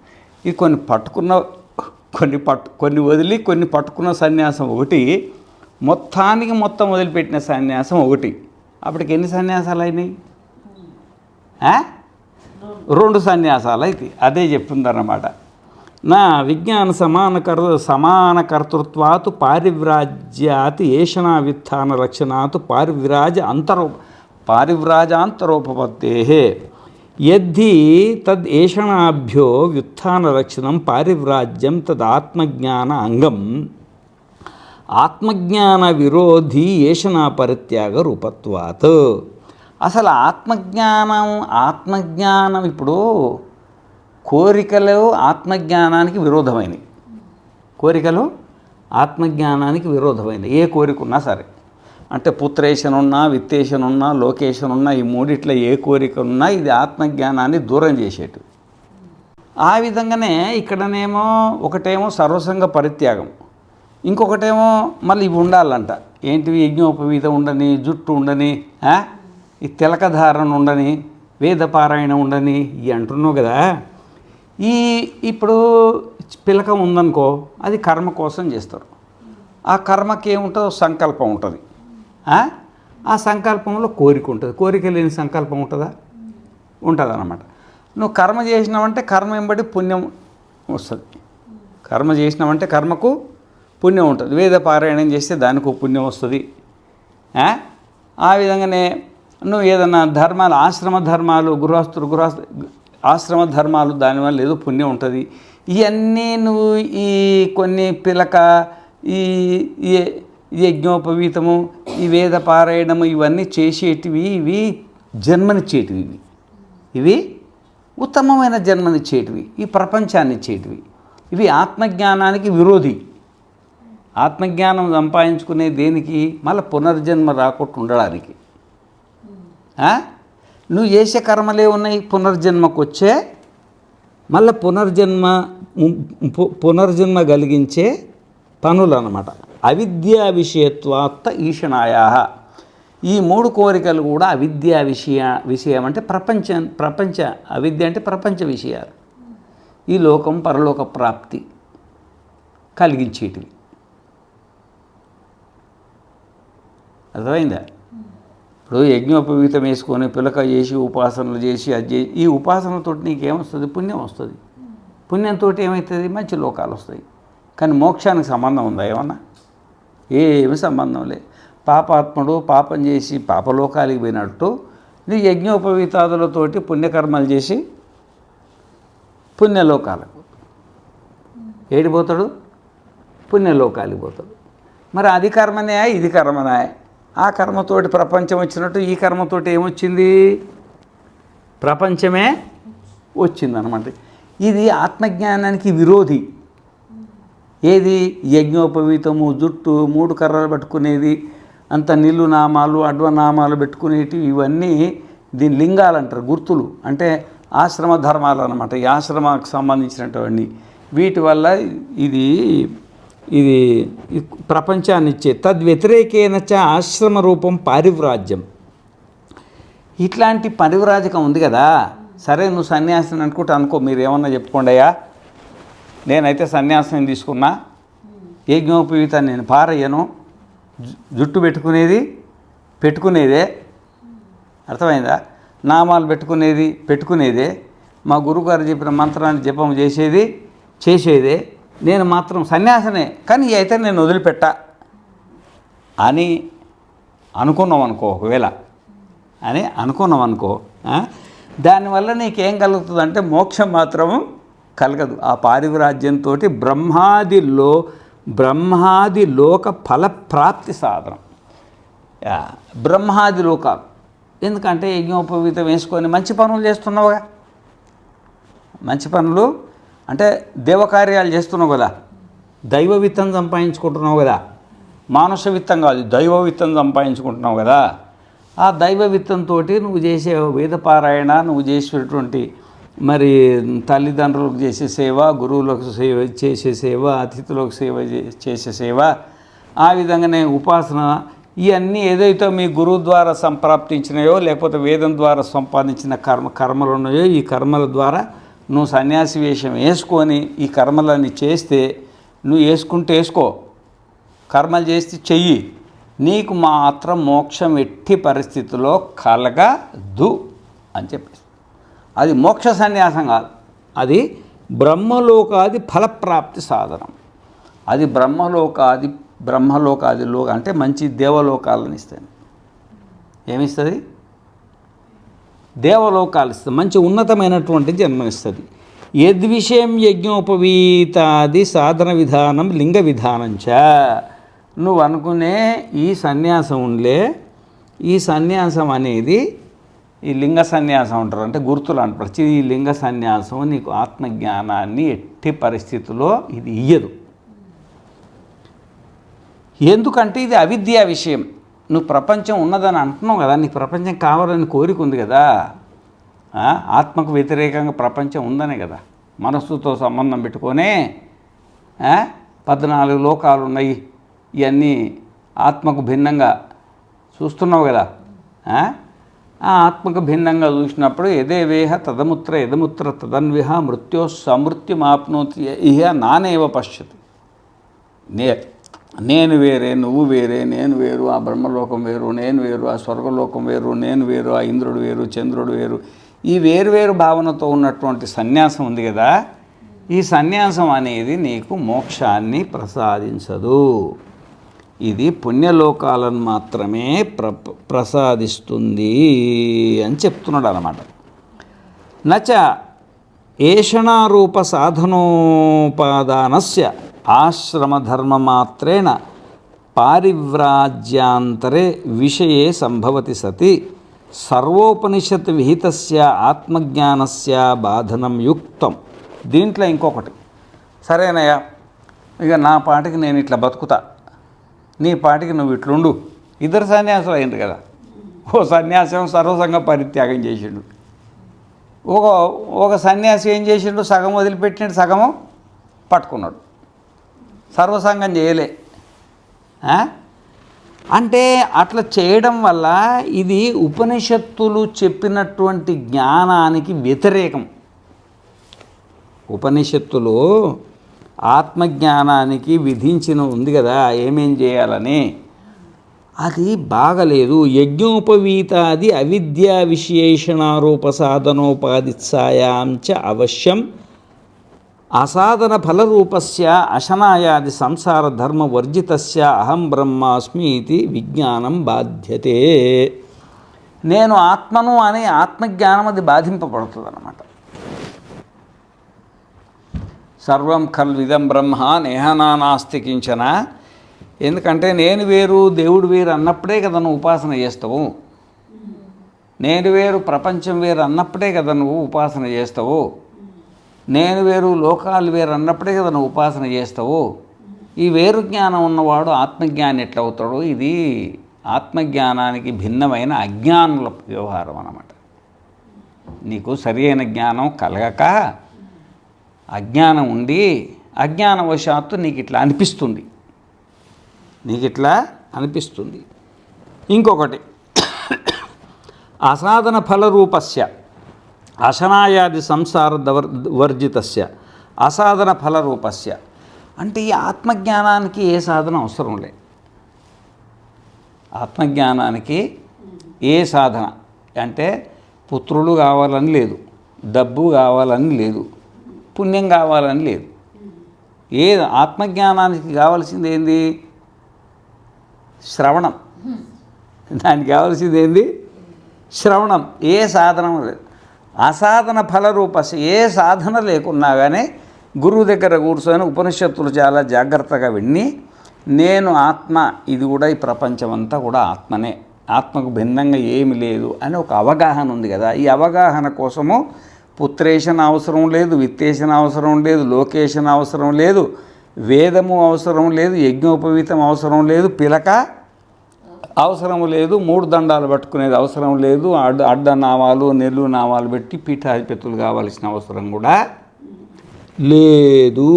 ఇది కొన్ని వదిలి కొన్ని పట్టుకున్న సన్యాసం ఒకటి, మొత్తానికి మొత్తం వదిలిపెట్టిన సన్యాసం ఒకటి. అప్పటికి ఎన్ని సన్యాసాలు అయినాయి? 2 సన్యాసాలు అయితే అదే చెప్తుందన్నమాట. నా విజ్ఞాన సమాన కర్తృత్వాతు పారివ్రాజ్యాతి ఏషణావ్యుత్థాన లక్షణాతు పారివ్రాజాంతరోపపత్తే. యద్ధి తద్ ఏషణాభ్యో వ్యుత్థాన లక్షణం పారివ్రాజ్యం తద్ ఆత్మజ్ఞాన అంగం. ఆత్మజ్ఞాన విరోధి ఏషనా పరిత్యాగ రూపత్వాత్. అసలు ఆత్మజ్ఞానం ఇప్పుడు కోరికలు ఆత్మజ్ఞానానికి విరోధమైనవి. కోరికలు ఆత్మజ్ఞానానికి విరోధమైనవి. ఏ కోరిక ఉన్నా సరే, అంటే పుత్రేషన్ ఉన్నా, విత్తేషన్ ఉన్నా, లోకేషన్ ఉన్నా, ఈ మూడిట్లో ఏ కోరిక ఉన్నా ఇది ఆత్మజ్ఞానాన్ని దూరం చేసేటు. ఆ విధంగానే ఇక్కడనేమో ఒకటేమో సర్వసంగ పరిత్యాగం, ఇంకొకటేమో మళ్ళీ ఇవి ఉండాలంట. ఏంటివి? యజ్ఞోపవీతం ఉండని, జుట్టు ఉండని, ఈ తిలకధారణ ఉండని, వేదపారాయణ ఉండని ఇవి అంటున్నావు కదా. ఇప్పుడు పిలకం ఉందనుకో, అది కర్మ కోసం చేస్తారు. ఆ కర్మకి ఏముంటుందో సంకల్పం ఉంటుంది. ఆ సంకల్పంలో కోరిక ఉంటుంది. కోరిక లేని సంకల్పం ఉంటుందా? ఉంటుంది అన్నమాట. నువ్వు కర్మ చేసినావంటే కర్మ వెంబడి పుణ్యం వస్తుంది. కర్మ చేసినావంటే కర్మకు పుణ్యం ఉంటుంది. వేద పారాయణం చేస్తే దానికి పుణ్యం వస్తుంది. ఆ విధంగానే నువ్వు ఏదన్నా ధర్మాలు, ఆశ్రమ ధర్మాలు, ఆశ్రమ ధర్మాలు, దానివల్ల ఏదో పుణ్యం ఉంటుంది. ఇవన్నీ నువ్వు ఈ కొన్ని పిలక, ఈ యజ్ఞోపవీతము, ఈ వేద పారాయణము ఇవన్నీ చేసేటివి ఇవి జన్మనిచ్చేటివి. ఇవి ఉత్తమమైన జన్మనిచ్చేటివి, ఈ ప్రపంచాన్ని ఇచ్చేటివి. ఇవి ఆత్మజ్ఞానానికి విరోధి. ఆత్మజ్ఞానం సంపాదించుకునే దేనికి? మళ్ళీ పునర్జన్మ రాకుండా ఉండడానికి. నువ్వు చేసే కర్మలే ఉన్నాయి పునర్జన్మకు వచ్చే, మళ్ళీ పునర్జన్మ కలిగించే పనులు అన్నమాట. అవిద్యా విషయత్వాత్త ఈషణాయా. ఈ మూడు కోరికలు కూడా అవిద్యా విషయం అంటే ప్రపంచ అవిద్య అంటే ప్రపంచ విషయాలు, ఈ లోకం పరలోక ప్రాప్తి కలిగించేటివి. అర్థమైందా? ఇప్పుడు యజ్ఞోపవీతం వేసుకొని పిలక చేసి ఉపాసనలు చేసి అది చేసి, ఈ ఉపాసనతో నీకేమొస్తుంది? పుణ్యం వస్తుంది. పుణ్యంతో ఏమవుతుంది? మంచి లోకాలు వస్తాయి. కానీ మోక్షానికి సంబంధం ఉందా? ఏమన్నా? ఏమి సంబంధం లేదు. పాపాత్ముడు పాపం చేసి పాపలోకాలకి పోయినట్టు నీ యజ్ఞోపవీతాదులతోటి పుణ్యకర్మలు చేసి పుణ్యలోకాలకు ఏడిపోతాడు? పుణ్యలోకాలకి పోతాడు. మరి అది కర్మనే, ఇది కర్మనే. ఆ కర్మతోటి ప్రపంచం వచ్చినట్టు ఈ కర్మతోటి ఏమొచ్చింది? ప్రపంచమే వచ్చిందనమాట. ఇది ఆత్మజ్ఞానానికి విరోధి. ఏది? యజ్ఞోపవీతము, జుట్టు, 3 కర్రలు పట్టుకునేది, అంత నిల్లు నామాలు, అడ్వనామాలు పెట్టుకునేవి, ఇవన్నీ దీని లింగాలు అంటారు, గుర్తులు. అంటే ఆశ్రమ ధర్మాలు అన్నమాట. ఈ ఆశ్రమానికి సంబంధించినటువంటి వీటి వల్ల ఇది ప్రపంచాన్ని ఇచ్చే. తద్వ్యతిరేకేన చ ఆశ్రమ రూపం పారివ్రాజ్యం. ఇట్లాంటి పరివ్రాజకం ఉంది కదా. సరే, నువ్వు సన్యాసిని అనుకో, మీరు ఏమన్నా చెప్పుకోండి అయ్యా, నేనైతే సన్యాసం తీసుకున్నా, యజ్ఞోపవీతాన్ని నేను పారయ్యను, జుట్టు పెట్టుకునేదే, అర్థమైందా? నామాలు పెట్టుకునేదే, మా గురువుగారు చెప్పిన మంత్రాన్ని జపం చేసేదే, నేను మాత్రం సన్యాసనే, కానీ అయితే నేను వదిలిపెట్టా అని అనుకున్నాం అనుకో. ఒకవేళ అని అనుకున్నాం అనుకో, దానివల్ల నీకేం కలుగుతుందంటే మోక్షం మాత్రము కలగదు. ఆ పారివ్రాజ్యంతో బ్రహ్మాది లోక ఫలప్రాప్తి సాధనం. బ్రహ్మాది లోకాలు. ఎందుకంటే యజ్ఞోపవీతం వేసుకొని మంచి పనులు చేస్తున్నావుగా. మంచి పనులు అంటే దేవకార్యాలు చేస్తున్నావు కదా, దైవ విత్తం సంపాదించుకుంటున్నావు కదా. మానుష విత్తం కాదు, దైవ విత్తం సంపాదించుకుంటున్నావు కదా. ఆ దైవ విత్తంతో నువ్వు చేసే వేదపారాయణ, నువ్వు చేసేటువంటి మరి తల్లిదండ్రులకు చేసే సేవ, గురువులకు చేసే సేవ, అతిథులకు చేసే సేవ, ఆ విధంగానే ఉపాసన, ఇవన్నీ ఏదైతే మీ గురువు ద్వారా సంప్రాప్తించినాయో లేకపోతే వేదం ద్వారా సంపాదించిన కర్మలు ఉన్నాయో, ఈ కర్మల ద్వారా నువ్వు సన్యాసి వేషం వేసుకొని ఈ కర్మలన్నీ చేస్తే, నువ్వు వేసుకో, కర్మలు చేస్తే చెయ్యి, నీకు మాత్రం మోక్షం ఎట్టి పరిస్థితుల్లో కలగదు అని చెప్పేసి. అది మోక్ష సన్యాసం కాదు, అది బ్రహ్మలోకాది ఫలప్రాప్తి సాధనం. అది బ్రహ్మలోకాది అంటే మంచి దేవలోకాలను ఇస్తుంది. ఏమిస్తుంది? దేవలోకాలు ఇస్తుంది, మంచి ఉన్నతమైనటువంటి జన్మనిస్తుంది. యద్విషయం యజ్ఞోపవీతాది సాధన విధానం లింగ విధానంచ. నువ్వు అనుకునే ఈ సన్యాసం ఉండే ఈ సన్యాసం అనేది ఈ లింగ సన్యాసం అంటారు, అంటే గుర్తులు అంటారు. ఈ లింగ సన్యాసం నీకు ఆత్మజ్ఞానాన్ని ఎట్టి పరిస్థితుల్లో ఇది ఇయ్యదు. ఎందుకంటే ఇది అవిద్యా విషయం. నువ్వు ప్రపంచం ఉన్నదని అంటున్నావు కదా, నీకు ప్రపంచం కావాలని కోరిక ఉంది కదా, ఆత్మకు వ్యతిరేకంగా ప్రపంచం ఉందనే కదా మనస్సుతో సంబంధం పెట్టుకొనే 14 లోకాలు ఉన్నాయి, ఇవన్నీ ఆత్మకు భిన్నంగా చూస్తున్నావు కదా. ఆ ఆత్మకు భిన్నంగా చూసినప్పుడు యదేవేహ తదముత్ర యదముత్ర తదన్విహ మృత్యో సమృత్యుమాప్నోతి ఇహ నానేవ పశ్యతి. నేను వేరే, నువ్వు వేరే, నేను వేరు, ఆ బ్రహ్మలోకం వేరు, నేను వేరు, ఆ స్వర్గలోకం వేరు, నేను వేరు, ఆ ఇంద్రుడు వేరు, చంద్రుడు వేరు, ఈ వేరువేరు భావనతో ఉన్నటువంటి సన్యాసం ఉంది కదా, ఈ సన్యాసం అనేది నీకు మోక్షాన్ని ప్రసాదించదు. ఇది పుణ్యలోకాలను మాత్రమే ప్రసాదిస్తుంది అని చెప్తున్నాడు అన్నమాట. నచ ఏషణారూప సాధనోపాదానస్య ఆశ్రమధర్మమాత్రేణ పారివ్రాజ్యాంతరే విషయే సంభవతి సతి సర్వోపనిషత్ విహితస్య ఆత్మజ్ఞానస్య బాధనం యుక్తం. దీంట్లో ఇంకొకటి, సరేనయ్యా ఇక నా పాటికి నేను ఇట్లా బతుకుతా, నీ పాటికి నువ్వు ఇట్లుండు. ఇద్దరు సన్యాసులు అయింది కదా. ఓ సన్యాసం సర్వసంగ పరిత్యాగం చేసిండు, ఒక సన్యాసి ఏం చేసిండు, సగం వదిలిపెట్టిండు, సగము పట్టుకున్నాడు, సర్వసంగం చేయలే. అంటే అట్లా చేయడం వల్ల ఇది ఉపనిషత్తులు చెప్పినటువంటి జ్ఞానానికి వ్యతిరేకం. ఉపనిషత్తులు ఆత్మజ్ఞానానికి విధించిన ఉంది కదా ఏమేం చేయాలని, అది బాగలేదు. యజ్ఞోపవీతాది అవిద్యా విశేషణారూప సాధనోపాదిత్సాయాంచ అవశ్యం అసాధన ఫలరూపస్య అశనాయాది సంసార ధర్మ వర్జితస్య అహం బ్రహ్మాస్మి ఇది విజ్ఞానం బాధ్యతే. నేను ఆత్మను అనే ఆత్మజ్ఞానం అది బాధింపబడుతుంది అన్నమాట. సర్వం ఖల్విదం బ్రహ్మ నేహనానాస్తి కించన. ఎందుకంటే నేను వేరు దేవుడు వేరు అన్నప్పుడే కదా నువ్వు ఉపాసన చేస్తావు, నేను వేరు ప్రపంచం వేరు అన్నప్పుడే కదా నువ్వు ఉపాసన చేస్తావు, నేను వేరు లోకాలు వేరు అన్నప్పుడే కదా నువ్వు ఉపాసన చేస్తావు. ఈ వేరు జ్ఞానం ఉన్నవాడు ఆత్మజ్ఞాని ఎట్లవుతాడు? ఇది ఆత్మజ్ఞానానికి భిన్నమైన అజ్ఞానుల వ్యవహారం అన్నమాట. నీకు సరి అయిన జ్ఞానం కలగక అజ్ఞానం ఉండి అజ్ఞానవశాత్తు నీకు ఇట్లా అనిపిస్తుంది. ఇంకొకటి, అసాధన ఫలరూపస్య అశనాయాది సంసార వర్జితస్య అసాధన ఫలరూపస్య. అంటే ఈ ఆత్మజ్ఞానానికి ఏ సాధన అవసరం లే. ఆత్మజ్ఞానానికి ఏ సాధన అంటే పుత్రులు కావాలని లేదు, డబ్బు కావాలని లేదు, పుణ్యం కావాలని లేదు. ఏ ఆత్మజ్ఞానానికి కావాల్సింది ఏంది? శ్రవణం. దానికి కావాల్సింది ఏంది? శ్రవణం. ఏ సాధన లేదు. అసాధన ఫలరూపస్య, ఏ సాధన లేకున్నా కానీ గురువు దగ్గర కూర్చొని ఉపనిషత్తులు చాలా జాగ్రత్తగా విని నేను ఆత్మ, ఇది కూడా ఈ ప్రపంచమంతా కూడా ఆత్మనే, ఆత్మకు భిన్నంగా ఏమి లేదు అని ఒక అవగాహన ఉంది కదా. ఈ అవగాహన కోసము పుత్రేషణ అవసరం లేదు, విత్తేషణ అవసరం లేదు, లోకేషణ అవసరం లేదు, వేదము అవసరం లేదు, యజ్ఞోపవీతం అవసరం లేదు, పిలక అవసరం లేదు, 3 దండాలు పట్టుకునేది అవసరం లేదు, అడ్డ నామాలు నెల్లు నామాలు పెట్టి పీఠాధిపతులు కావాల్సిన అవసరం కూడా లేదు.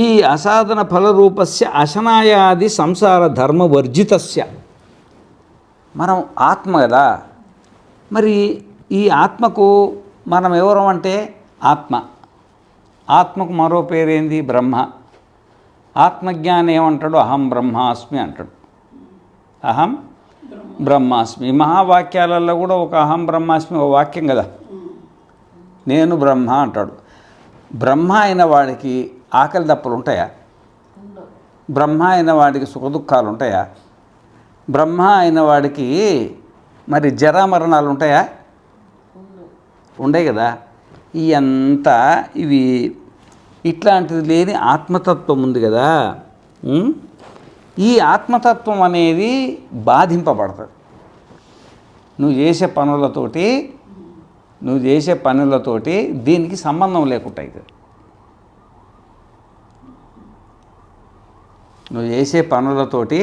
ఈ అసాధన ఫలరూపస్య అశనాయాది సంసార ధర్మ వర్జితస్య. మనం ఆత్మ కదా, మరి ఈ ఆత్మకు మనం ఎవరం అంటే ఆత్మకు మరో పేరేంది? బ్రహ్మ. ఆత్మజ్ఞానం ఏమంటాడు? అహం బ్రహ్మాస్మి అంటాడు. అహం బ్రహ్మాస్మి. మహావాక్యాలలో కూడా ఒక అహం బ్రహ్మాస్మి ఒక వాక్యం కదా. నేను బ్రహ్మ అంటాడు. బ్రహ్మ అయిన వాడికి ఆకలి దప్పులు ఉంటాయా? బ్రహ్మ అయిన వాడికి సుఖదుఖాలు ఉంటాయా? బ్రహ్మ అయిన వాడికి మరి జరామరణాలు ఉంటాయా? ఉండే కదా. ఇవి ఇట్లాంటిది లేని ఆత్మతత్వం ఉంది కదా. ఈ ఆత్మతత్వం అనేది బాధింపబడుతుంది. నువ్వు చేసే పనులతోటి దీనికి సంబంధం లేకుండా అవుతుంది. నువ్వు చేసే పనులతోటి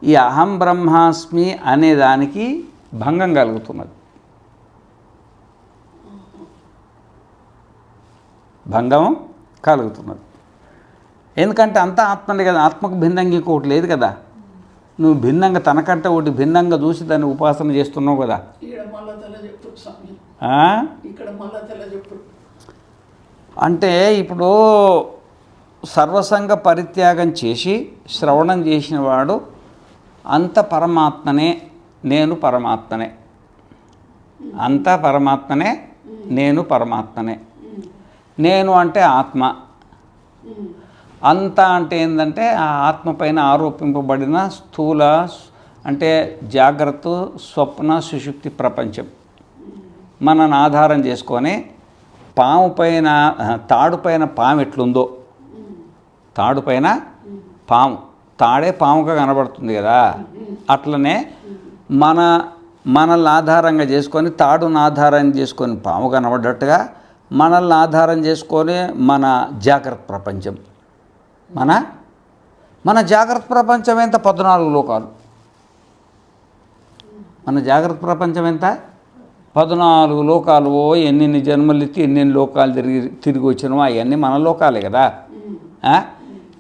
ఈ అహం బ్రహ్మాస్మి అనే దానికి భంగం కలుగుతున్నది. భంగం కలుగుతున్నది. ఎందుకంటే అంతా ఆత్మనే కదా, ఆత్మకు భిన్నంగా ఇంకొకటి లేదు కదా. నువ్వు భిన్నంగా తనకంటే ఒకటి భిన్నంగా చూసి దాన్ని ఉపాసన చేస్తున్నావు కదా. అంటే ఇప్పుడు సర్వసంగ పరిత్యాగం చేసి శ్రవణం చేసిన వాడు అంత పరమాత్మనే, నేను పరమాత్మనే, అంతా పరమాత్మనే, నేను పరమాత్మనే. నేను అంటే ఆత్మ, అంతా అంటే ఏంటంటే ఆ ఆత్మ పైన ఆరోపింపబడిన స్థూల అంటే జాగ్రత్త, స్వప్న, సుషుప్తి ప్రపంచం మనని ఆధారం చేసుకొని పాము పైన తాడు పైన పాము ఎట్లుందో, తాడు పైన పాము, తాడే పాముగా కనబడుతుంది కదా, అట్లనే మనల్ని ఆధారంగా చేసుకొని తాడును ఆధారం చేసుకొని పాము కనబడ్డట్టుగా మనల్ని ఆధారం చేసుకొని మన జాగ్రత్త ప్రపంచం, మన జాగ్రత్త ప్రపంచం ఎంత 14 లోకాలు. మన జాగ్రత్త ప్రపంచం ఎంత 14 లోకాలు. ఎన్ని జన్మలు ఎత్తి ఎన్ని లోకాలు తిరిగి వచ్చినామో అవన్నీ మన లోకాలే కదా.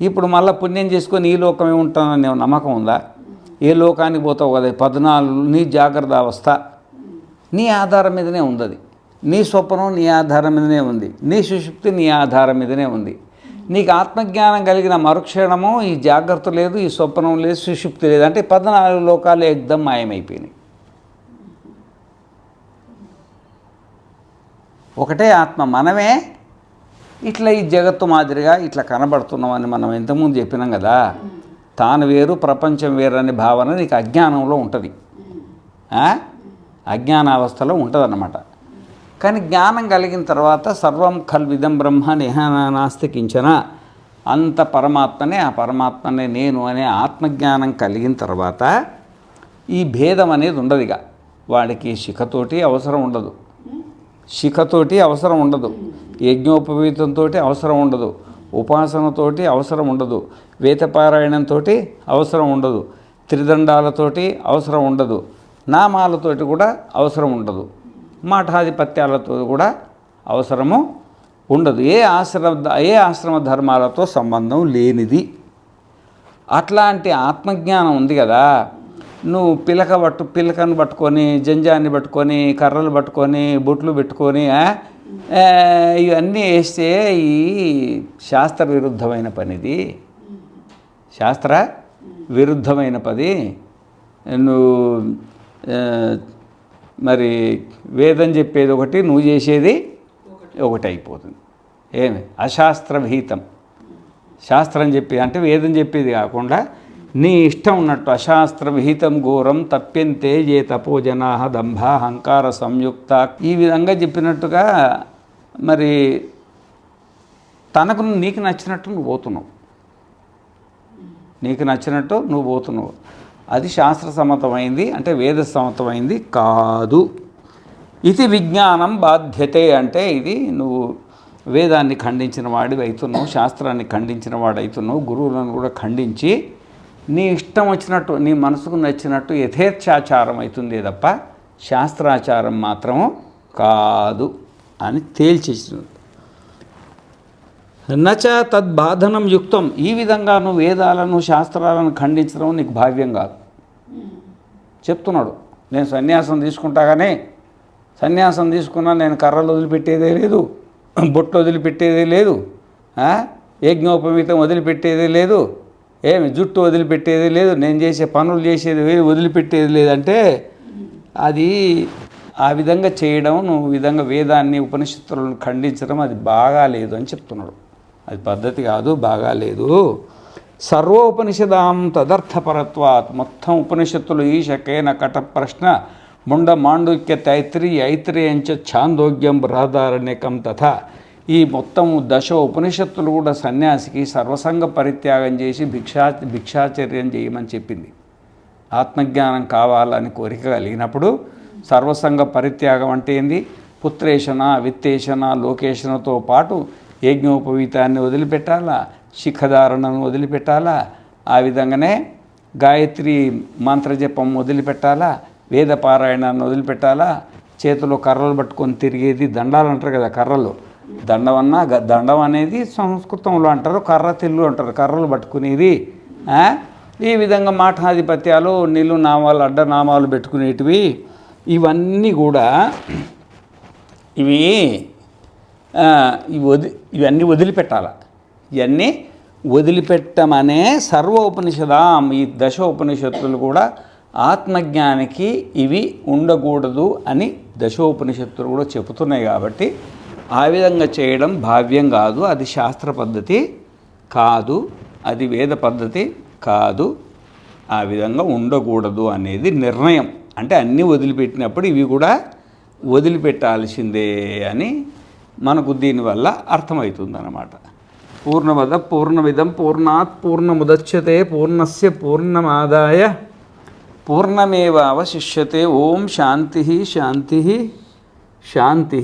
ఇప్పుడు మళ్ళీ పుణ్యం చేసుకొని ఈ లోకమే ఉంటానని నమ్మకం ఉందా? ఏ లోకానికి పోతావు కదా. 14 నీ జాగ్రత్త అవస్థ నీ ఆధారం మీదనే ఉంది. అది నీ స్వప్నం నీ ఆధారం మీదనే ఉంది, నీ సుషుప్తి నీ ఆధారం మీదనే ఉంది. నీకు ఆత్మజ్ఞానం కలిగిన మరుక్షణము ఈ జాగ్రత్త లేదు, ఈ స్వప్నం లేదు, సుషుప్తి లేదు. అంటే 14 లోకాలు ఏకదం మాయమైపోయినాయి. ఒకటే ఆత్మ, మనమే ఇట్లా ఈ జగత్తు మాదిరిగా ఇట్లా కనబడుతున్నామని మనం ఇంతకుముందు చెప్పినాం కదా. తాను వేరు ప్రపంచం వేరు అనే భావన నీకు అజ్ఞానంలో ఉంటుంది, అజ్ఞానావస్థలో ఉంటుంది అన్నమాట. కానీ జ్ఞానం కలిగిన తర్వాత సర్వం ఖల్విదం బ్రహ్మ నేహానాస్తి కించన, అంత పరమాత్మనే, ఆ పరమాత్మనే నేను అనే ఆత్మజ్ఞానం కలిగిన తర్వాత ఈ భేదం అనేది ఉండదు. ఇక వాడికి శిఖతోటి అవసరం ఉండదు, శిఖతోటి అవసరం ఉండదు, యజ్ఞోపవీతంతో అవసరం ఉండదు, ఉపాసనతోటి అవసరం ఉండదు, వేదపారాయణంతో అవసరం ఉండదు, త్రిదండాలతోటి అవసరం ఉండదు, నామాలతోటి కూడా అవసరం ఉండదు, మాఠాధిపత్యాలతో కూడా అవసరము ఉండదు. ఏ ఆశ్రమ ధర్మాలతో సంబంధం లేనిది. అట్లాంటి ఆత్మజ్ఞానం ఉంది కదా. నువ్వు పిలకను పట్టుకొని, జంజాన్ని పట్టుకొని, కర్రలు పట్టుకొని, బొట్లు పెట్టుకొని ఇవన్నీ వేస్తే ఈ శాస్త్ర విరుద్ధమైన పనిది, శాస్త్ర విరుద్ధమైన పని. నువ్వు మరి వేదం చెప్పేది ఒకటి, నువ్వు చేసేది ఒకటి అయిపోతుంది. ఏమి అశాస్త్రవిహితం. శాస్త్రం చెప్పేది అంటే వేదం చెప్పేది కాకుండా నీ ఇష్టం ఉన్నట్టు అశాస్త్ర విహితం ఘోరం తప్యంతే ఏ తపో జనా దంభ అహంకార సంయుక్త, ఈ విధంగా చెప్పినట్టుగా మరి నీకు నచ్చినట్టు నువ్వు పోతున్నావు, నీకు నచ్చినట్టు నువ్వు పోతున్నావు. అది శాస్త్ర సమ్మతమైంది అంటే వేద సమ్మతమైంది కాదు. ఇది విజ్ఞానం బాధ్యతే అంటే ఇది నువ్వు వేదాన్ని ఖండించిన వాడివి అవుతున్నావు, శాస్త్రాన్ని ఖండించిన వాడు అవుతున్నావు, గురువులను కూడా ఖండించి నీ ఇష్టం వచ్చినట్టు నీ మనసుకు నచ్చినట్టు యథేచ్ఛాచారం అవుతుంది తప్ప శాస్త్రాచారం మాత్రం కాదు అని తేల్చేసినది. నచ తద్బాధనం యుక్తం. ఈ విధంగా నువ్వు వేదాలను శాస్త్రాలను ఖండించడం నీకు భావ్యం కాదు చెప్తున్నాడు. నేను సన్యాసం తీసుకుంటా కానీ సన్యాసం తీసుకున్నా నేను కర్రలు వదిలిపెట్టేదే లేదు, బొట్లు వదిలిపెట్టేదే లేదు, యజ్ఞోపవీతం వదిలిపెట్టేదే లేదు, ఏమి జుట్టు వదిలిపెట్టేది లేదు, నేను చేసే పనులు చేసేది వదిలిపెట్టేది లేదంటే అది ఆ విధంగా చేయడం, నువ్వు విధంగా వేదాన్ని ఉపనిషత్తులను ఖండించడం అది బాగాలేదు అని చెప్తున్నాడు. అది పద్ధతి కాదు, బాగాలేదు. సర్వోపనిషదాం తదర్థపరత్వాత్. మొత్తం ఉపనిషత్తులు ఈశకేన కట ప్రశ్న ముండ మాండుక్య తైత్రి ఐత్రేయంచ ఛాందోగ్యం బృహదారణ్యకం తథా ఈ మొత్తం దశ ఉపనిషత్తులు కూడా సన్యాసికి సర్వసంగ పరిత్యాగం చేసి భిక్షాచర్యం చేయమని చెప్పింది. ఆత్మజ్ఞానం కావాలని కోరిక కలిగినప్పుడు సర్వసంగ పరిత్యాగం అంటే ఏంది? పుత్రేషణ, విత్తేషణ, లోకేషణతో పాటు యజ్ఞోపవీతాన్ని వదిలిపెట్టాలా, శిఖధారణను వదిలిపెట్టాలా, ఆ విధంగానే గాయత్రి మంత్రజపం వదిలిపెట్టాలా, వేద పారాయణాన్ని వదిలిపెట్టాలా, చేతిలో కర్రలు పట్టుకొని తిరిగేది దండాలు అంటారు కదా, కర్రలు దండం అనేది సంస్కృతంలో అంటారు, కర్ర తెల్లు అంటారు, కర్రలు పట్టుకునేది. ఈ విధంగా మాఠాధిపత్యాలు, నీళ్ళు నామాలు, అడ్డనామాలు పెట్టుకునేటివి, ఇవన్నీ కూడా ఇవన్నీ వదిలిపెట్టాల. ఇవన్నీ వదిలిపెట్టమనే సర్వ ఉపనిషదాం, ఈ దశ ఉపనిషత్తులు కూడా ఆత్మజ్ఞానికి ఇవి ఉండకూడదు అని దశోపనిషత్తులు కూడా చెబుతున్నాయి. కాబట్టి ఆ విధంగా చేయడం భావ్యం కాదు, అది శాస్త్ర పద్ధతి కాదు, అది వేద పద్ధతి కాదు, ఆ విధంగా ఉండకూడదు అనేది నిర్ణయం. అంటే అన్నీ వదిలిపెట్టినప్పుడు ఇవి కూడా వదిలిపెట్టాల్సిందే అని మనకు దీనివల్ల అర్థమవుతుందన్నమాట. పూర్ణమద పూర్ణమిదం పూర్ణాత్ పూర్ణముదచ్యతే పూర్ణస్య పూర్ణమాదాయ పూర్ణమేవావశిష్యతే. ఓం శాంతి శాంతి శాంతి.